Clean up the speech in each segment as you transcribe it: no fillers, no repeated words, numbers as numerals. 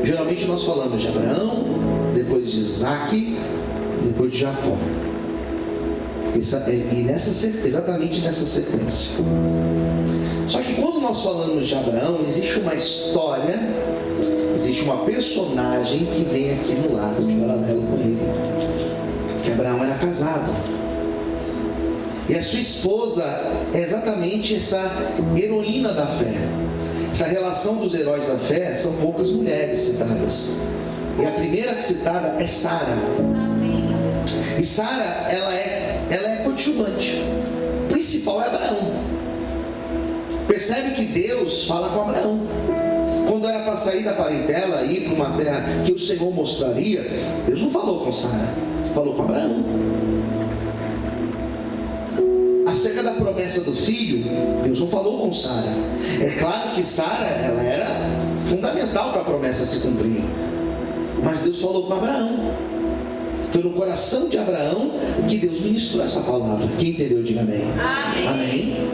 Geralmente nós falamos de Abraão, depois de Isaac, depois de Jacó. Exatamente nessa sequência. Só que quando nós falamos de Abraão, existe uma história, existe uma personagem que vem aqui no lado de paralelo com ele. Que Abraão era casado. E a sua esposa é exatamente essa heroína da fé. Essa relação dos heróis da fé, são poucas mulheres citadas. E a primeira citada é Sara. E Sara, ela é coadjuvante. O principal é Abraão. Percebe que Deus fala com Abraão. Quando era para sair da parentela e ir para uma terra que o Senhor mostraria, Deus não falou com Sara, falou com Abraão. Acerca da promessa do filho, Deus não falou com Sara. É claro que Sara, ela era fundamental para a promessa se cumprir, mas Deus falou com Abraão. Foi no coração de Abraão que Deus ministrou essa palavra. Quem entendeu, diga amém. Amém. Amém.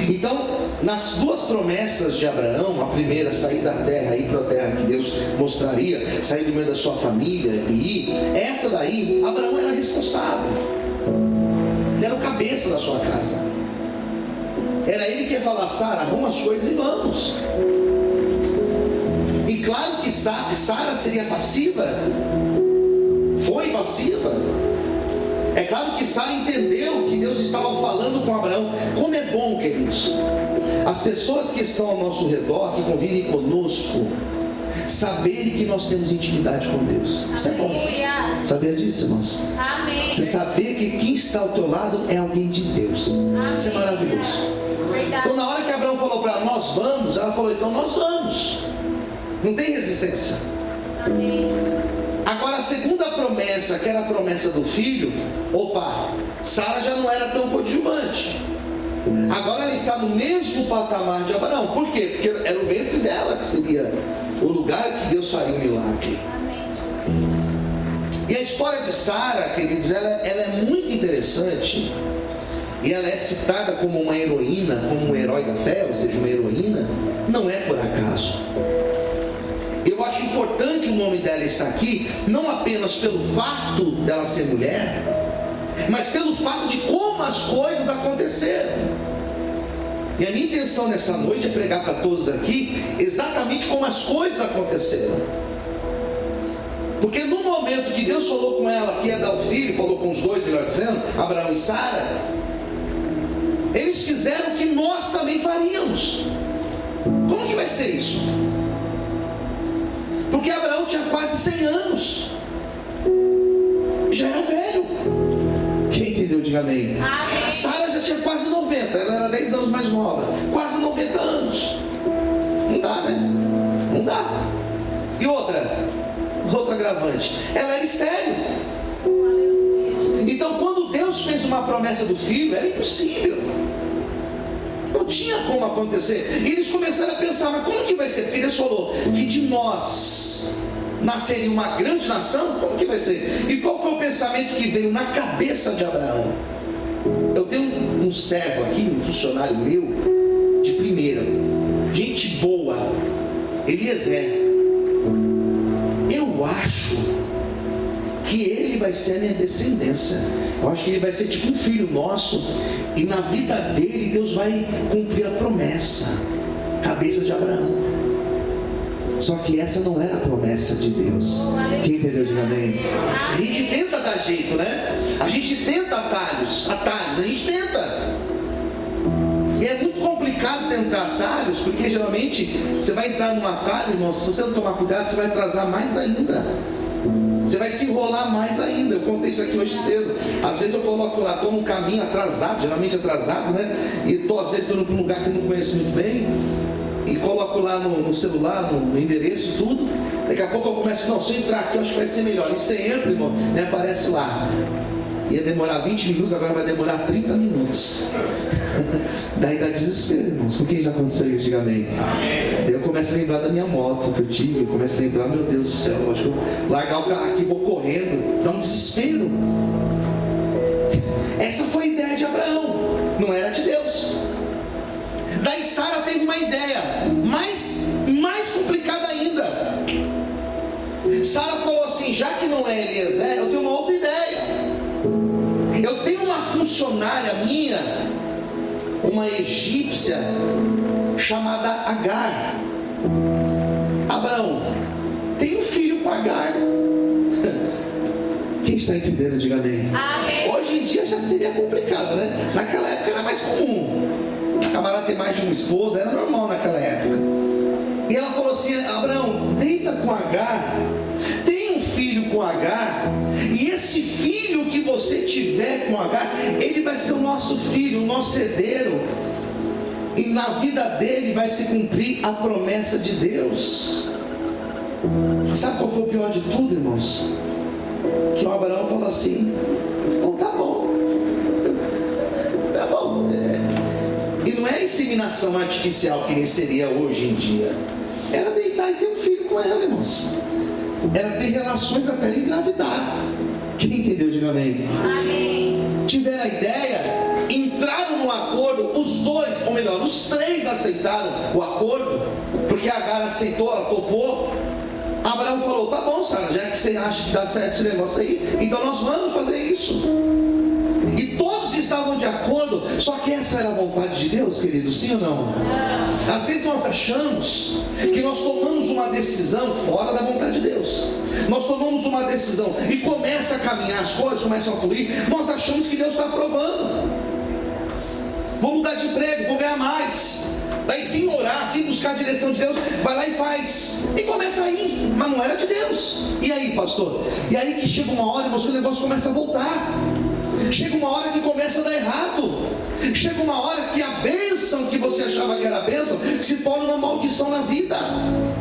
Então, nas duas promessas de Abraão, a primeira, sair da terra, ir para a terra que Deus mostraria, sair do meio da sua família e ir, essa daí, Abraão era responsável. Ele era o cabeça da sua casa. Era ele que ia falar: Sara, arruma as coisas e vamos. E claro que Sara seria passiva. Foi passiva. É claro que Sara entendeu que Deus estava falando com Abraão. Como é bom, queridos, as pessoas que estão ao nosso redor, que convivem conosco, saberem que nós temos intimidade com Deus. Isso é bom. Sabia disso, irmãos? Amém. Você saber que quem está ao teu lado é alguém de Deus. Amém. Isso é maravilhoso. Então, na hora que Abraão falou para ela: nós vamos, ela falou: então nós vamos. Não tem resistência. Amém. Agora, a segunda promessa, que era a promessa do filho, Sara já não era tão coadjuvante. Agora ela está no mesmo patamar de Abraão. Por quê? Porque era o ventre dela que seria o lugar que Deus faria um milagre. E a história de Sara, queridos, ela é muito interessante. E ela é citada como uma heroína, como um herói da fé, ou seja, uma heroína. Não é por acaso. Eu acho importante o nome dela estar aqui, não apenas pelo fato dela ser mulher, mas pelo fato de como as coisas aconteceram. E a minha intenção nessa noite é pregar para todos aqui exatamente como as coisas aconteceram. Porque no momento que Deus falou com ela que ia dar o filho, falou com os dois, melhor dizendo, Abraão e Sara, eles fizeram o que nós também faríamos. Como que vai ser isso? Porque Abraão tinha quase 100 anos, já era velho. Quem entendeu, diga amém. Amém. Sara já tinha quase 90, ela era 10 anos mais nova, quase 90 anos. Não dá, né? Não dá. E outra agravante, ela era estéril. Então, quando Deus fez uma promessa do filho, era impossível. Não tinha como acontecer. E eles começaram a pensar: mas como que vai ser? Porque Deus falou que de nós nasceria uma grande nação. Como que vai ser? E qual foi o pensamento que veio na cabeça de Abraão? Eu tenho um servo aqui, um funcionário meu, de primeira, gente boa, Eliezer. Eu acho que ele vai ser a minha descendência. Eu acho que ele vai ser tipo um filho nosso, e na vida dele Deus vai cumprir a promessa. Cabeça de Abraão. Só que essa não era a promessa de Deus. Quem entendeu, diga amém. A gente tenta dar jeito, né? A gente tenta atalhos, a gente tenta. E é muito complicado tentar atalhos, porque geralmente você vai entrar num atalho, irmão, se você não tomar cuidado, você vai atrasar mais ainda. Você vai se enrolar mais ainda. Eu contei isso aqui hoje cedo. Às vezes eu coloco lá, estou num caminho atrasado, geralmente atrasado, né? E às vezes estou num lugar que eu não conheço muito bem, e coloco lá no celular, no endereço, tudo. Daqui a pouco eu começo: não, se eu entrar aqui eu acho que vai ser melhor. E você entra, irmão, me aparece lá: ia demorar 20 minutos, agora vai demorar 30 minutos. Daí dá desespero, irmãos. Com quem já aconteceu isso? Diga amém. Daí eu começo a lembrar da minha moto que eu tive. Eu começo a lembrar: meu Deus do céu, eu acho que eu vou largar o carro aqui, vou correndo. Dá um desespero. Essa foi a ideia de Abraão, não era de Deus. Daí Sara teve uma ideia mais complicada ainda. assim, já que não é Eliezer, eu tenho uma outra ideia. Eu tenho uma funcionária minha, uma egípcia, chamada Agar. Abraão, tem um filho com Agar. Quem está entendendo, diga amém. Amém. Hoje em dia já seria complicado, né? Naquela época era mais comum. O camarada ter mais de uma esposa, era normal naquela época. E ela falou assim: Abraão, deita com Agar, tem um filho com Agar, e esse filho que você tiver com Agar, ele vai ser o nosso filho, o nosso herdeiro, e na vida dele vai se cumprir a promessa de Deus. Sabe qual foi o pior de tudo, irmãos? Que o Abraão falou assim: então tá bom, tá bom. E não é inseminação artificial que nem seria hoje em dia. Era deitar e ter um filho com ela, irmãos. Era ter relações até ele engravidar. Quem entendeu, diga amém. Amém. Tiveram a ideia, entraram no acordo, os dois, ou melhor, os três aceitaram o acordo, porque Agar aceitou, ela topou. Abraão falou: tá bom, Sara, já que você acha que dá certo esse negócio aí, então nós vamos fazer isso. E todos estavam de acordo. Só que essa era a vontade de Deus, querido, sim ou não? Às vezes nós achamos que nós tomamos uma decisão fora da vontade de Deus. Nós tomamos uma decisão e começa a caminhar, as coisas começam a fluir. Nós achamos que Deus está aprovando. Vou mudar de emprego, vou ganhar mais. Daí, sem orar, sem buscar a direção de Deus, vai lá e faz. E começa a ir, mas não era de Deus. E aí, pastor? E aí que chega uma hora, irmãos, que o negócio começa a voltar. Chega uma hora que começa a dar errado. Chega uma hora que a bênção que você achava que era bênção se torna uma maldição na vida.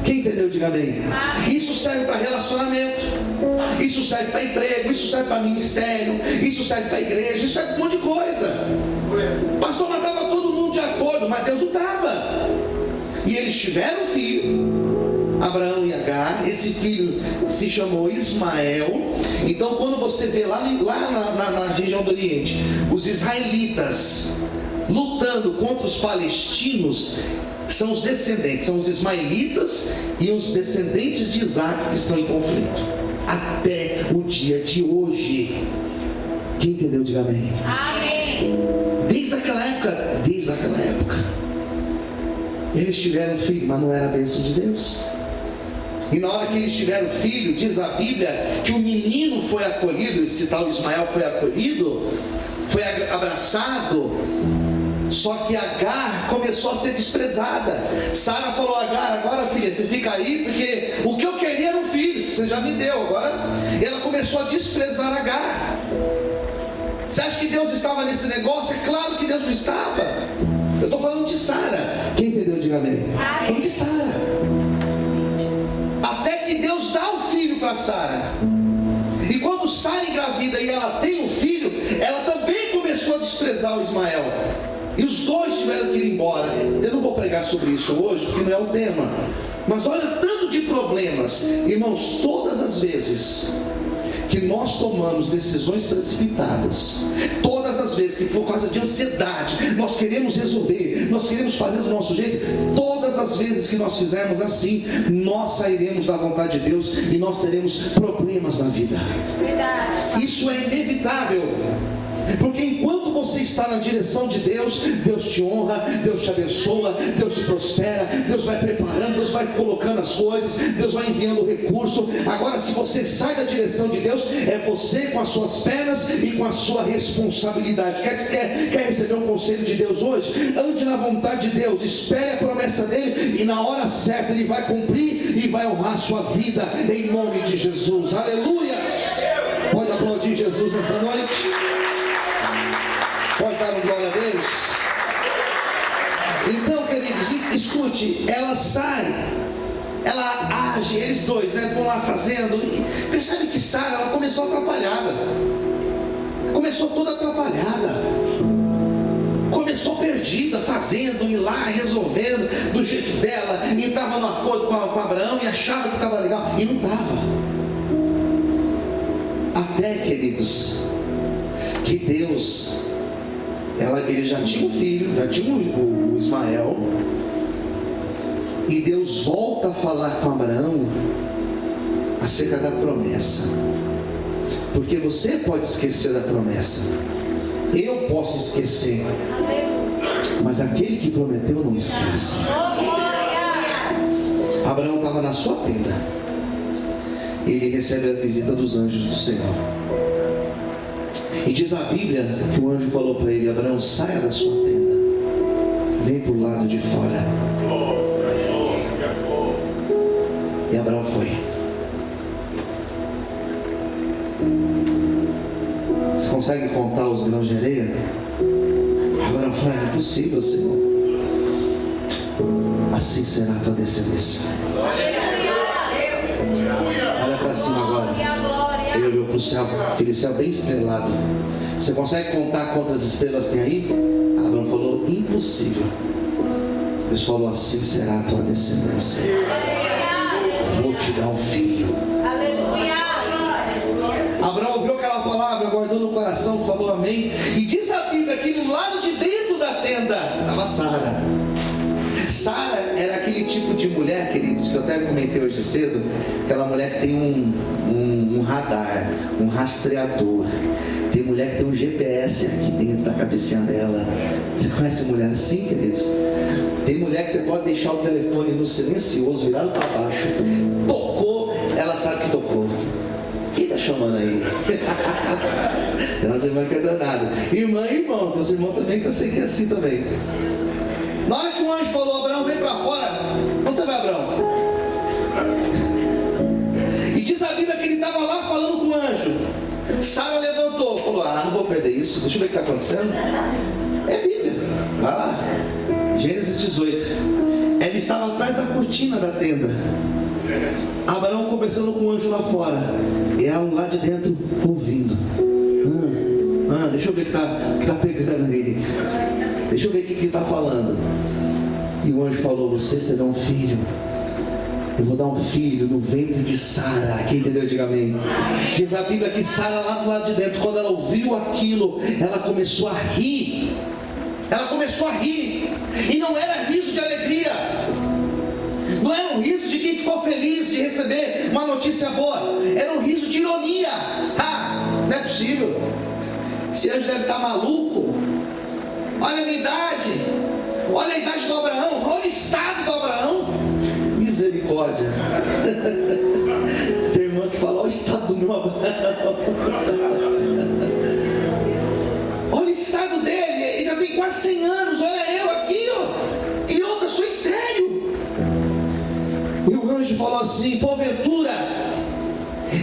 Quem entendeu, diga amém. Isso serve para relacionamento, isso serve para emprego, isso serve para ministério, isso serve para igreja, isso serve para um monte de coisa. Pastor, mas estava todo mundo de acordo, mas Deus não estava. E eles tiveram um filho, Abraão e Agar. Esse filho se chamou Ismael. Então, quando você vê lá na região do Oriente, os israelitas lutando contra os palestinos, são os descendentes, são os ismaelitas e os descendentes de Isaac que estão em conflito até o dia de hoje. Quem entendeu, diga amém. Amém. Desde aquela época eles tiveram filho, mas não era a bênção de Deus. E na hora que eles tiveram filho, diz a Bíblia que o menino foi acolhido, esse tal Ismael foi acolhido, foi abraçado. Só que Agar começou a ser desprezada. Sara falou: Agar, agora filha, você fica aí, porque o que eu queria era um filho, você já me deu. Agora ela começou a desprezar Agar. Você acha que Deus estava nesse negócio? É claro que Deus não estava. Eu estou falando de Sara. Quem entendeu, diga amém. Falando de Sara. Até que Deus dá um filho para Sara. E quando Sara engravida e ela tem um filho, ela também começou a desprezar o Ismael. E os dois tiveram que ir embora. Eu não vou pregar sobre isso hoje, porque não é o tema. Mas olha tanto de problemas. Irmãos, todas as vezes que nós tomamos decisões precipitadas, todas as vezes que por causa de ansiedade nós queremos resolver, nós queremos fazer do nosso jeito, todas as vezes que nós fizermos assim, nós sairemos da vontade de Deus e nós teremos problemas na vida. Isso é inevitável. Porque enquanto você está na direção de Deus, Deus te honra, Deus te abençoa, Deus te prospera, Deus vai preparando, Deus vai colocando as coisas, Deus vai enviando o recurso. Agora, se você sai da direção de Deus, é você com as suas pernas e com a sua responsabilidade. Quer receber um conselho de Deus hoje? Ande na vontade de Deus, espere a promessa dele, e na hora certa ele vai cumprir e vai honrar a sua vida, em nome de Jesus. Aleluia! Pode aplaudir Jesus nessa noite? Pode dar um glória a Deus? Então, queridos, escute, ela sai, ela age, eles dois, né, vão lá fazendo, e percebe que Sara, ela começou atrapalhada, começou toda atrapalhada, começou perdida, fazendo, ir lá, resolvendo, do jeito dela, e estava no acordo com Abraão, e achava que estava legal, e não estava. Até, queridos, que Deus... ele já tinha um filho, já tinha o Ismael, e Deus volta a falar com Abraão, acerca da promessa. Porque você pode esquecer da promessa, eu posso esquecer, mas aquele que prometeu não esquece. Abraão estava na sua tenda, ele recebe a visita dos anjos do Senhor, e diz a Bíblia que o anjo falou para ele: Abraão, saia da sua tenda, vem para o lado de fora. E Abraão foi. Você consegue contar os grãos de areia? Abraão falou: é impossível, Senhor. Assim será a tua descendência. Olha para cima agora. Ele olhou para o céu, aquele céu bem estrelado. Você consegue contar quantas estrelas tem aí? Abraão falou: impossível. Deus falou: assim será a tua descendência. Vou te dar um filho. Abraão ouviu aquela palavra, guardou no coração, falou amém. E diz a Bíblia que do lado de dentro da tenda estava Sara. Sara era aquele tipo de mulher, queridos, que eu até comentei hoje cedo, aquela mulher que tem um radar, um rastreador. Tem mulher que tem um GPS aqui dentro da cabecinha dela. Você conhece mulher assim, queridos? Tem mulher que você pode deixar o telefone no silencioso, virado para baixo. Tocou, ela sabe que tocou. Quem está chamando aí? Tem umas irmãs que é danada. Irmã e irmão, teus irmãos também, que eu sei que é assim também. Na hora que o anjo falou: Abraão, vem para fora. Onde você vai, Abraão? E diz a Bíblia que ele estava lá falando com o anjo. Sara levantou, falou: não vou perder isso, deixa eu ver o que está acontecendo. É Bíblia, vai lá. Gênesis 18. Ela estava atrás da cortina da tenda, Abraão conversando com o anjo lá fora, e ela lá de dentro ouvindo. Deixa eu ver o que está pegando aí. Deixa eu ver o que ele está falando. E o anjo falou: vocês terão um filho. Eu vou dar um filho no ventre de Sara. Quem entendeu, diga amém. Diz a Bíblia que Sara lá do lado de dentro, quando ela ouviu aquilo, ela começou a rir. Ela começou a rir. E não era riso de alegria, não era um riso de quem ficou feliz de receber uma notícia boa. Era um riso de ironia. Não é possível. Esse anjo deve estar maluco. Olha a minha idade. Olha a idade do Abraão. Olha o estado do Abraão. Misericórdia. Tem irmã que fala: olha o estado do meu Abraão. Olha o estado dele. Ele já tem quase 100 anos. Olha eu aqui, ó. E outra, sou estéril. E o anjo falou assim: porventura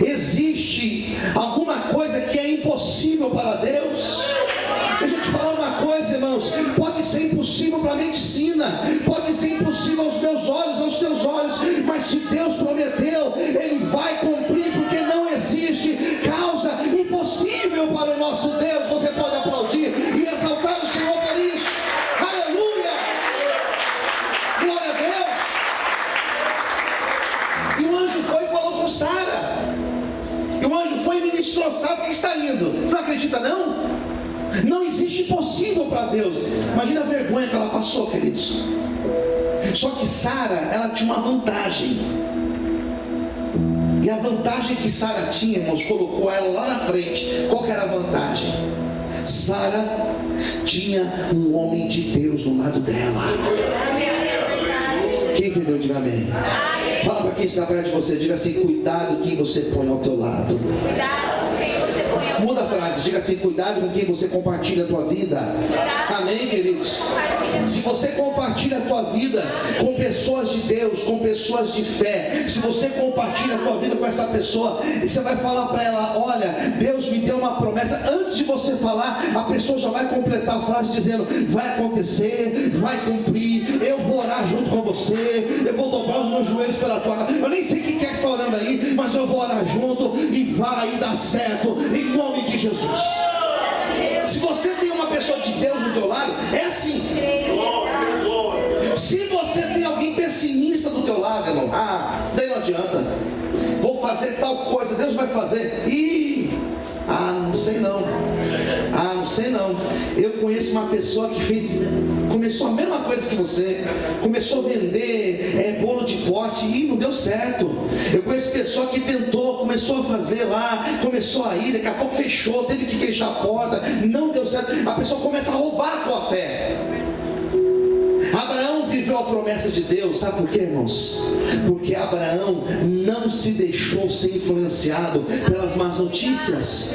existe alguma coisa que é impossível para Deus? Deixa eu te falar uma coisa, irmãos. Pode ser impossível para a medicina, pode ser impossível aos meus olhos, aos teus olhos, mas se Deus prometeu, Ele vai cumprir, porque não existe causa impossível para o nosso Deus. Você pode aplaudir e exaltar o Senhor por isso. Aleluia! Glória a Deus! E o anjo foi e falou com Sara. E o anjo foi e ministrou. Sabe o que está indo? Você não acredita, não? Não existe impossível para Deus. Imagina a vergonha que ela passou, queridos. Só que Sara, ela tinha uma vantagem. E a vantagem que Sara tinha, irmãos, colocou ela lá na frente. Qual que era a vantagem? Sara tinha um homem de Deus do lado dela. Quem entendeu, diga amém. Fala para quem está perto de você, diga assim: cuidado quem você põe ao teu lado. Muda a frase, diga assim: cuidado com quem você compartilha a tua vida. Amém, queridos? Se você compartilha a tua vida com pessoas de Deus, com pessoas de fé, se você compartilha a tua vida com essa pessoa, você vai falar para ela: olha, Deus me deu uma promessa. Antes de você falar, a pessoa já vai completar a frase dizendo: vai acontecer, vai cumprir, eu vou orar junto com você, eu vou dobrar os meus joelhos pela tua casa. Eu nem sei quem quer que está orando aí, mas eu vou orar junto e vai dar certo, em nome de Jesus. Se você tem uma pessoa de Deus do teu lado, é assim. Se você tem alguém pessimista do teu lado, irmão, daí não adianta. Vou fazer tal coisa, Deus vai fazer. Não sei não. Não sei não. Eu conheço uma pessoa que começou a mesma coisa que você, começou a vender bolo de pote e não deu certo. Eu conheço pessoa que tentou, começou a fazer lá, começou a ir, daqui a pouco fechou, teve que fechar a porta, não deu certo. A pessoa começa a roubar a tua fé. Abraão viveu a promessa de Deus, sabe por quê, irmãos? Porque Abraão não se deixou ser influenciado pelas más notícias.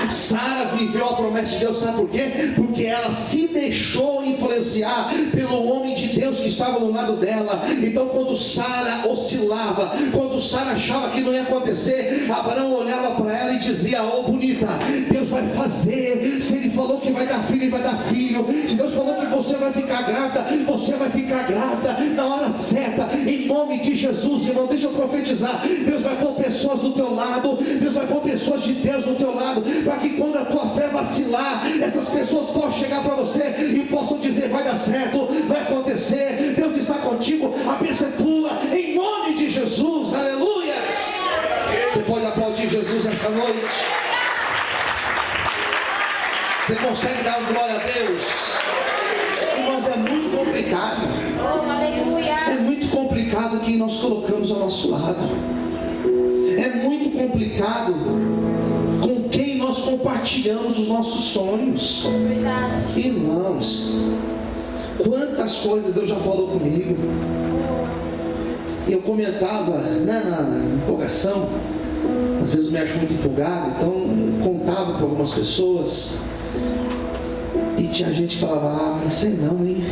Sara viveu a promessa de Deus, sabe por quê? Porque ela se deixou influenciar pelo homem de Deus que estava no lado dela. Então quando Sara oscilava, quando Sara achava que não ia acontecer, Abraão olhava para ela e dizia: ô bonita, Deus vai fazer. Se Ele falou que vai dar filho, Ele vai dar filho. Se Deus falou que você vai ficar grávida, você vai ficar grávida na hora certa, em nome de Jesus, irmão. Deixa eu profetizar: Deus vai pôr pessoas do teu lado, Deus vai pôr pessoas de Deus do teu lado, para que quando a tua fé vacilar, essas pessoas possam chegar para você e possam dizer: vai dar certo, vai acontecer, Deus está contigo, a bênção é tua, em nome de Jesus, aleluia. Você pode aplaudir Jesus essa noite? Você consegue dar glória a Deus? Irmãos, é muito complicado. É muito complicado quem nós colocamos ao nosso lado. É muito complicado com quem nós compartilhamos os nossos sonhos. Irmãos, quantas coisas Deus já falou comigo. E eu comentava, né, na empolgação. Às vezes eu me acho muito empolgado, então eu contava para algumas pessoas. E tinha gente que falava: não sei não, hein?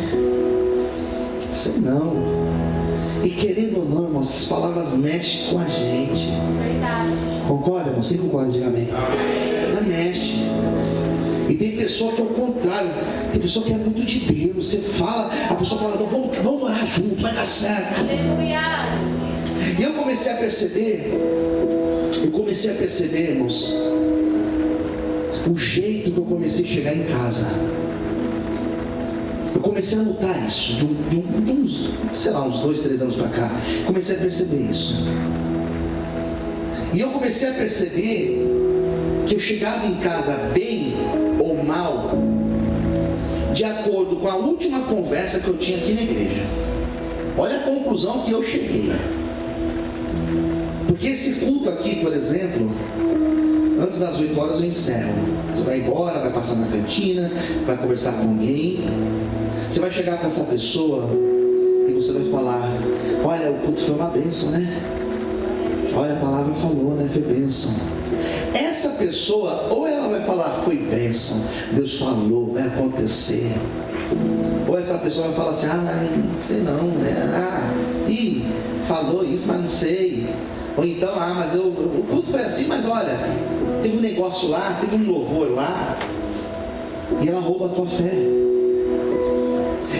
Sei não. E querendo ou não, irmãos, essas palavras mexem com a gente. Concorda, irmãos? Quem concorda, diga amém. Ela mexe. E tem pessoa que é o contrário. Tem pessoa que é muito de Deus. Você fala, a pessoa fala: não, vamos orar junto, vai dar certo. Aleluia. E eu comecei a perceber, irmãos, o jeito que eu comecei a chegar em casa. Eu comecei a notar isso de uns, sei lá, uns 2, 3 anos para cá. Comecei a perceber isso. E eu comecei a perceber que eu chegava em casa bem ou mal, de acordo com a última conversa que eu tinha aqui na igreja. Olha a conclusão que eu cheguei. Porque esse culto aqui, por exemplo, antes das 8 horas eu encerro. Você vai embora, vai passar na cantina, vai conversar com alguém. Você vai chegar com essa pessoa e você vai falar: olha, o culto foi uma bênção, né? Olha, a palavra falou, né? Foi bênção. Essa pessoa, ou ela vai falar: foi bênção, Deus falou, vai acontecer. Ou essa pessoa vai falar assim: mas não sei não, né? Falou isso, mas não sei. Ou então: mas o culto foi assim, mas olha, teve um negócio lá, teve um louvor lá. E ela rouba a tua fé.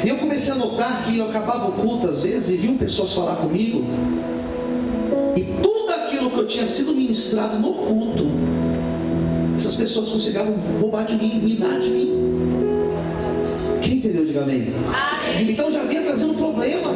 E eu comecei a notar que eu acabava o culto às vezes e viam pessoas falar comigo, e tudo aquilo que eu tinha sido ministrado no culto, essas pessoas conseguiam roubar de mim, minar de mim. Quem entendeu? Diga amém. Então já vinha trazendo problema.